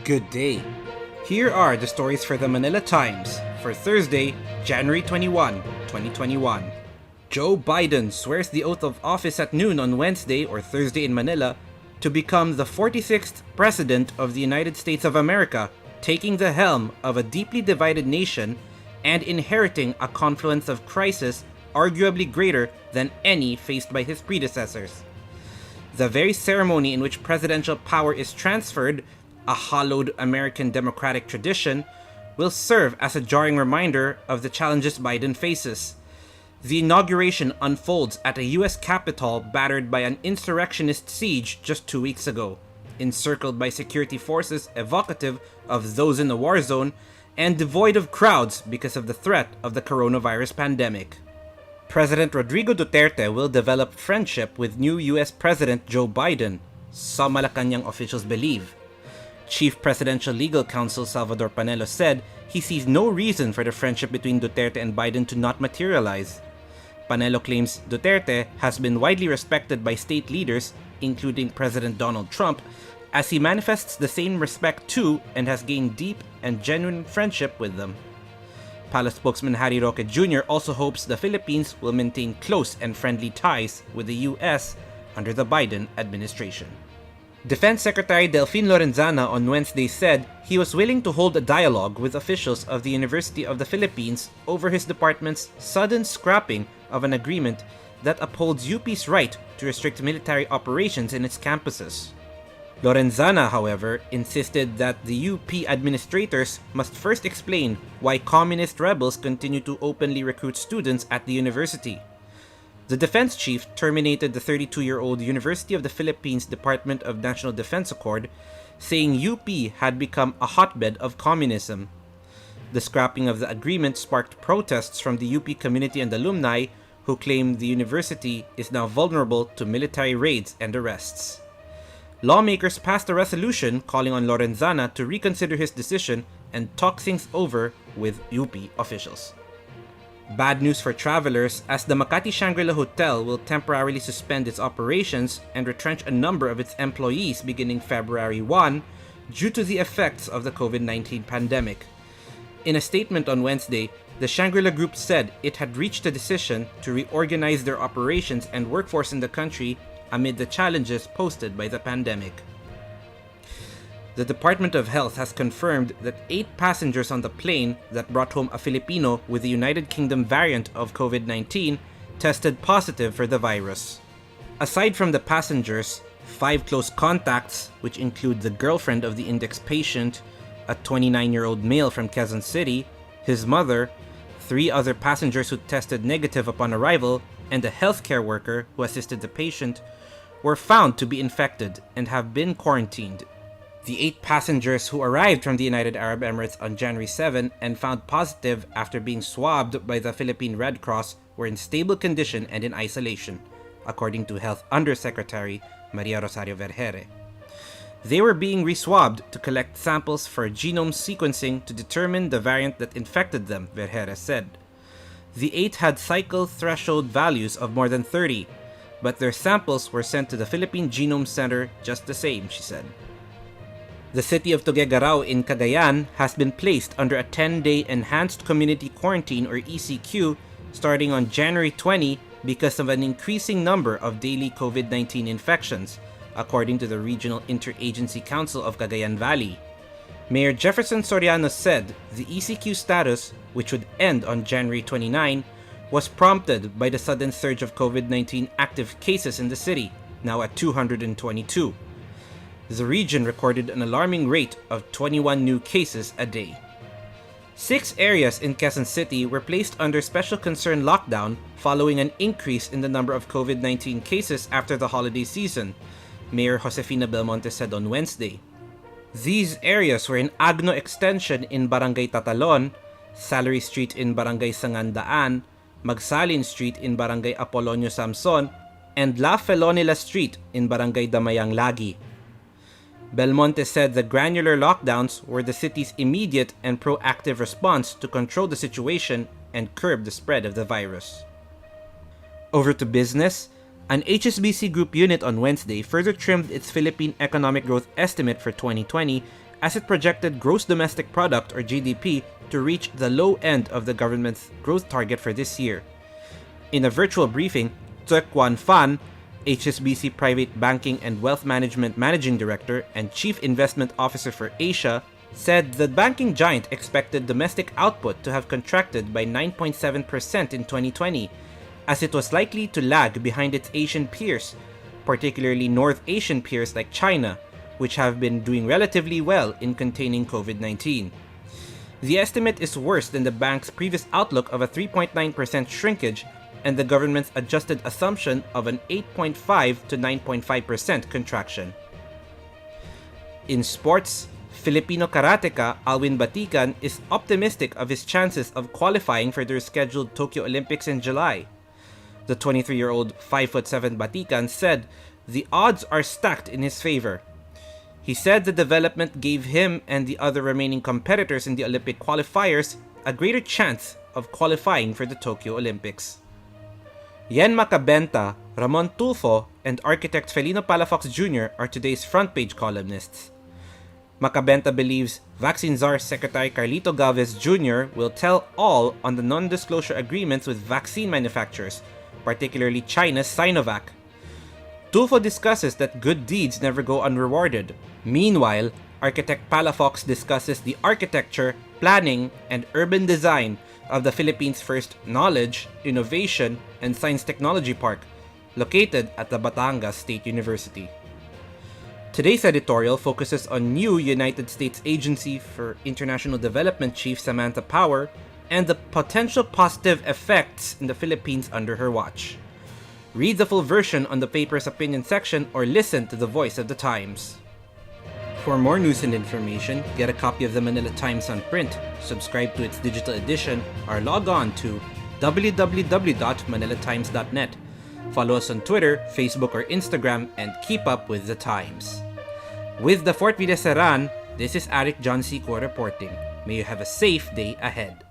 Good day. Here are the stories for the Manila Times for Thursday, January 21, 2021. Joe Biden swears the oath of office at noon on Wednesday or Thursday in Manila to become the 46th President of the United States of America, taking the helm of a deeply divided nation and inheriting a confluence of crisis arguably greater than any faced by his predecessors. The very ceremony in which presidential power is transferred, a hallowed American democratic tradition, will serve as a jarring reminder of the challenges Biden faces. The inauguration unfolds at a U.S. Capitol battered by an insurrectionist siege just 2 weeks ago, encircled by security forces evocative of those in the war zone, and devoid of crowds because of the threat of the coronavirus pandemic. President Rodrigo Duterte will develop friendship with new U.S. President Joe Biden, some Malacanang officials believe. Chief Presidential Legal Counsel Salvador Panelo said he sees no reason for the friendship between Duterte and Biden to not materialize. Panelo claims Duterte has been widely respected by state leaders, including President Donald Trump, as he manifests the same respect to and has gained deep and genuine friendship with them. Palace spokesman Harry Roque Jr. also hopes the Philippines will maintain close and friendly ties with the U.S. under the Biden administration. Defense Secretary Delfin Lorenzana on Wednesday said he was willing to hold a dialogue with officials of the University of the Philippines over his department's sudden scrapping of an agreement that upholds UP's right to restrict military operations in its campuses. Lorenzana, however, insisted that the UP administrators must first explain why communist rebels continue to openly recruit students at the university. The defense chief terminated the 32-year-old University of the Philippines Department of National Defense Accord, saying UP had become a hotbed of communism. The scrapping of the agreement sparked protests from the UP community and alumni, who claim the university is now vulnerable to military raids and arrests. Lawmakers passed a resolution calling on Lorenzana to reconsider his decision and talk things over with UP officials. Bad news for travelers, as the Makati Shangri-La Hotel will temporarily suspend its operations and retrench a number of its employees beginning February 1 due to the effects of the COVID-19 pandemic. In a statement on Wednesday, the Shangri-La Group said it had reached a decision to reorganize their operations and workforce in the country amid the challenges posed by the pandemic. The Department of Health has confirmed that 8 passengers on the plane that brought home a Filipino with the United Kingdom variant of COVID-19 tested positive for the virus. Aside from the passengers, 5 close contacts, which include the girlfriend of the index patient, a 29-year-old male from Quezon City, his mother, 3 other passengers who tested negative upon arrival, and a healthcare worker who assisted the patient, were found to be infected and have been quarantined. The 8 passengers who arrived from the United Arab Emirates on January 7 and found positive after being swabbed by the Philippine Red Cross were in stable condition and in isolation, according to Health Undersecretary Maria Rosario Vergere. They were being reswabbed to collect samples for genome sequencing to determine the variant that infected them, Vergere said. The 8 had cycle threshold values of more than 30, but their samples were sent to the Philippine Genome Center just the same, she said. The city of Tuguegarao in Cagayan has been placed under a 10-day Enhanced Community Quarantine or ECQ starting on January 20 because of an increasing number of daily COVID-19 infections, according to the Regional Interagency Council of Cagayan Valley. Mayor Jefferson Soriano said the ECQ status, which would end on January 29, was prompted by the sudden surge of COVID-19 active cases in the city, now at 222. The region recorded an alarming rate of 21 new cases a day. 6 areas in Quezon City were placed under special concern lockdown following an increase in the number of COVID-19 cases after the holiday season, Mayor Josefina Belmonte said on Wednesday. These areas were in Agno Extension in Barangay Tatalon, Salary Street in Barangay Sangandaan, Magsalin Street in Barangay Apolonio Samson, and La Felonila Street in Barangay Damayang Lagi. Belmonte said the granular lockdowns were the city's immediate and proactive response to control the situation and curb the spread of the virus. Over to business, An HSBC Group unit on Wednesday further trimmed its Philippine economic growth estimate for 2020 as it projected gross domestic product or GDP to reach the low end of the government's growth target for this year. In a virtual briefing, Tse Kwan Fan, HSBC Private Banking and Wealth Management Managing Director and Chief Investment Officer for Asia, said the banking giant expected domestic output to have contracted by 9.7% in 2020, as it was likely to lag behind its Asian peers, particularly North Asian peers like China, which have been doing relatively well in containing COVID-19. The estimate is worse than the bank's previous outlook of a 3.9% shrinkage and the government's adjusted assumption of an 8.5 to 9.5% contraction. In sports, Filipino karateka Alwin Batikan is optimistic of his chances of qualifying for their scheduled Tokyo Olympics in July. The 23-year-old 5'7" Batikan said the odds are stacked in his favor. He said the development gave him and the other remaining competitors in the Olympic qualifiers a greater chance of qualifying for the Tokyo Olympics. Yen Macabenta, Ramon Tulfo, and architect Felino Palafox Jr. are today's front-page columnists. Macabenta believes Vaccine Czar Secretary Carlito Galvez Jr. will tell all on the non-disclosure agreements with vaccine manufacturers, particularly China's Sinovac. Tulfo discusses that good deeds never go unrewarded. Meanwhile, architect Palafox discusses the architecture, planning, and urban design of the Philippines' first Knowledge, Innovation, and Science Technology Park, located at the Batangas State University. Today's editorial focuses on new United States Agency for International Development Chief Samantha Power and the potential positive effects in the Philippines under her watch. Read the full version on the paper's opinion section or listen to the voice of the Times. For more news and information, get a copy of the Manila Times on print, subscribe to its digital edition, or log on to www.manilatimes.net. Follow us on Twitter, Facebook, or Instagram, and keep up with the Times. With the Fort Vida Seran, this is Eric John Seco reporting. May you have a safe day ahead.